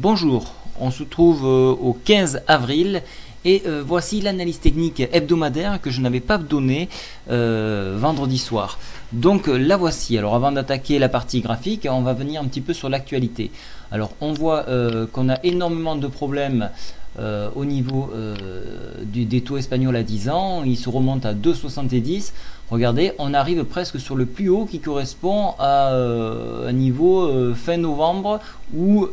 Bonjour, on se trouve au 15 avril et voici l'analyse technique hebdomadaire que je n'avais pas donnée vendredi soir. Donc la voici. Alors avant d'attaquer la partie graphique, on va venir un petit peu sur l'actualité. Alors on voit qu'on a énormément de problèmes au niveau des taux espagnols à 10 ans. Ils se remontent à 2,70. Regardez, on arrive presque sur le plus haut qui correspond à un niveau fin novembre ou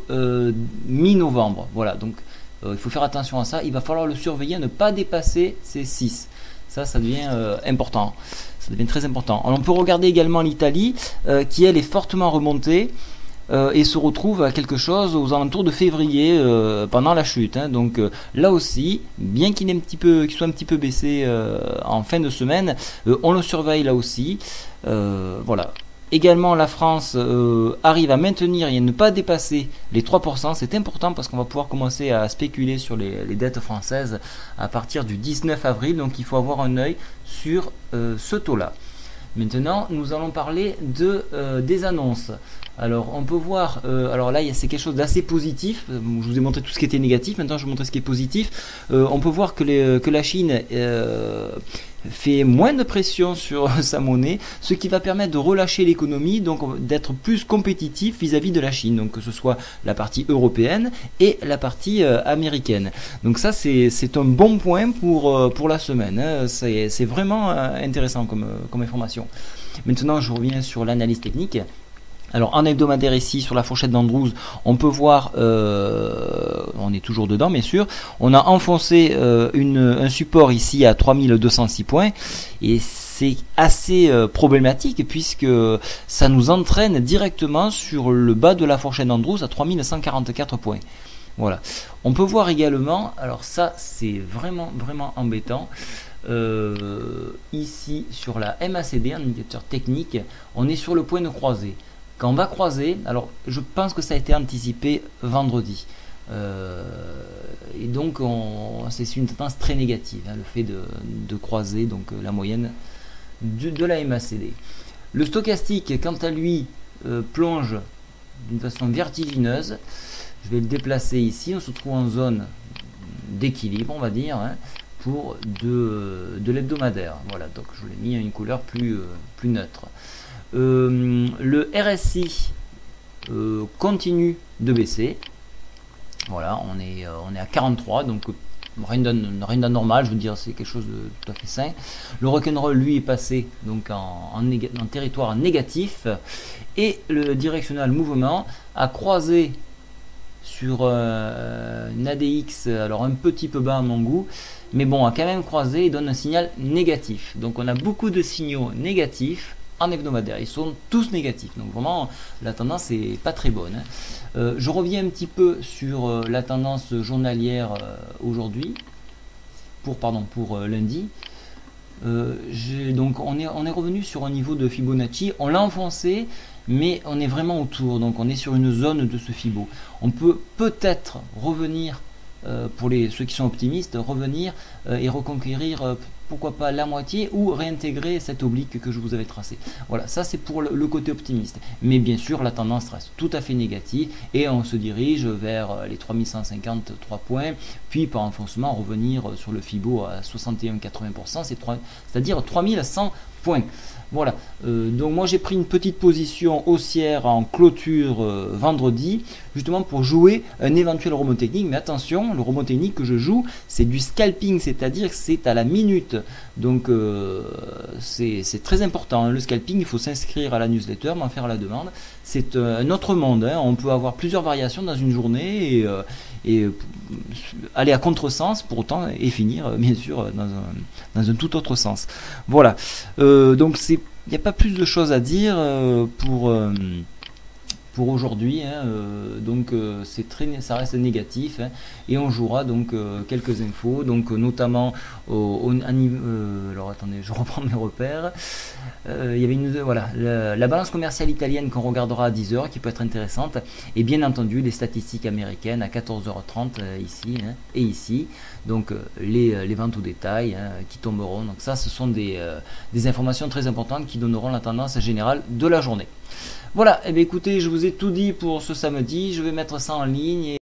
mi-novembre. Voilà, donc il faut faire attention à ça. Il va falloir le surveiller à ne pas dépasser ces 6. Ça devient important. Ça devient très important. Alors, on peut regarder également l'Italie qui, elle, est fortement remontée. Et se retrouve à quelque chose aux alentours de février pendant la chute. Donc là aussi, bien qu'il soit un petit peu baissé en fin de semaine, on le surveille là aussi. Voilà. Également, la France arrive à maintenir et à ne pas dépasser les 3%. C'est important parce qu'on va pouvoir commencer à spéculer sur les dettes françaises à partir du 19 avril. Donc il faut avoir un œil sur ce taux-là. Maintenant, nous allons parler des annonces. Alors, on peut voir, alors là, c'est quelque chose d'assez positif. Je vous ai montré tout ce qui était négatif. Maintenant, je vais vous montrer ce qui est positif. On peut voir que la Chine fait moins de pression sur sa monnaie, ce qui va permettre de relâcher l'économie, donc d'être plus compétitif vis-à-vis de la Chine, donc que ce soit la partie européenne et la partie américaine. Donc ça, c'est un bon point pour la semaine. C'est vraiment intéressant comme information. Maintenant, je reviens sur l'analyse technique. Alors en hebdomadaire ici sur la fourchette d'Andrews, on peut voir, on est toujours dedans bien sûr, on a enfoncé un support ici à 3206 points et c'est assez problématique puisque ça nous entraîne directement sur le bas de la fourchette d'Andrews à 3144 points. Voilà. On peut voir également, alors ça c'est vraiment embêtant. Ici sur la MACD, un indicateur technique, on est sur le point de croiser. Quand on va croiser, alors je pense que ça a été anticipé vendredi. Et donc c'est une tendance très négative, le fait de croiser donc la moyenne de la MACD. Le stochastique, quant à lui, plonge d'une façon vertigineuse. Je vais le déplacer ici. On se trouve en zone d'équilibre, on va dire, pour de l'hebdomadaire. Voilà, donc je l'ai mis à une couleur plus neutre. Le RSI continue de baisser. Voilà, on est à 43, donc rien d'anormal, je veux dire, c'est quelque chose de tout à fait sain. Le rock'n'roll, lui, est passé donc en territoire négatif, et le directional mouvement a croisé sur une ADX, alors un petit peu bas à mon goût, mais bon, a quand même croisé et donne un signal négatif. Donc on a beaucoup de signaux négatifs en hebdomadaire, ils sont tous négatifs, donc vraiment la tendance est pas très bonne. Je reviens un petit peu sur la tendance journalière aujourd'hui, pour lundi. Donc on est revenu sur un niveau de Fibonacci, on l'a enfoncé, mais on est vraiment autour, donc on est sur une zone de ce Fibo. On peut peut-être revenir, pour ceux qui sont optimistes, revenir et reconquérir pourquoi pas la moitié ou réintégrer cette oblique que je vous avais tracée. Voilà, ça c'est pour le côté optimiste. Mais bien sûr, la tendance reste tout à fait négative et on se dirige vers les 3153 points, puis par enfoncement revenir sur le Fibo à 61,80%, c'est-à-dire 3100 points. Voilà, donc moi j'ai pris une petite position haussière en clôture vendredi, justement pour jouer un éventuel rebond technique. Mais attention, le rebond technique que je joue, c'est du scalping, c'est-à-dire que c'est à la minute. Donc c'est très important, le scalping, il faut s'inscrire à la newsletter, m'en faire la demande. C'est un autre monde, on peut avoir plusieurs variations dans une journée et aller à contresens pour autant et finir bien sûr dans un tout autre sens. Voilà, donc il n'y a pas plus de choses à dire pour aujourd'hui, donc ça reste négatif, et on jouera donc quelques infos, donc notamment alors attendez, je reprends mes repères. Il y avait la balance commerciale italienne qu'on regardera à 10h qui peut être intéressante, et bien entendu les statistiques américaines à 14h30 ici et ici, donc les ventes au détail qui tomberont. Donc ça, ce sont des informations très importantes qui donneront la tendance générale de la journée. Voilà, et bien écoutez, je vous ai tout dit pour ce samedi, je vais mettre ça en ligne.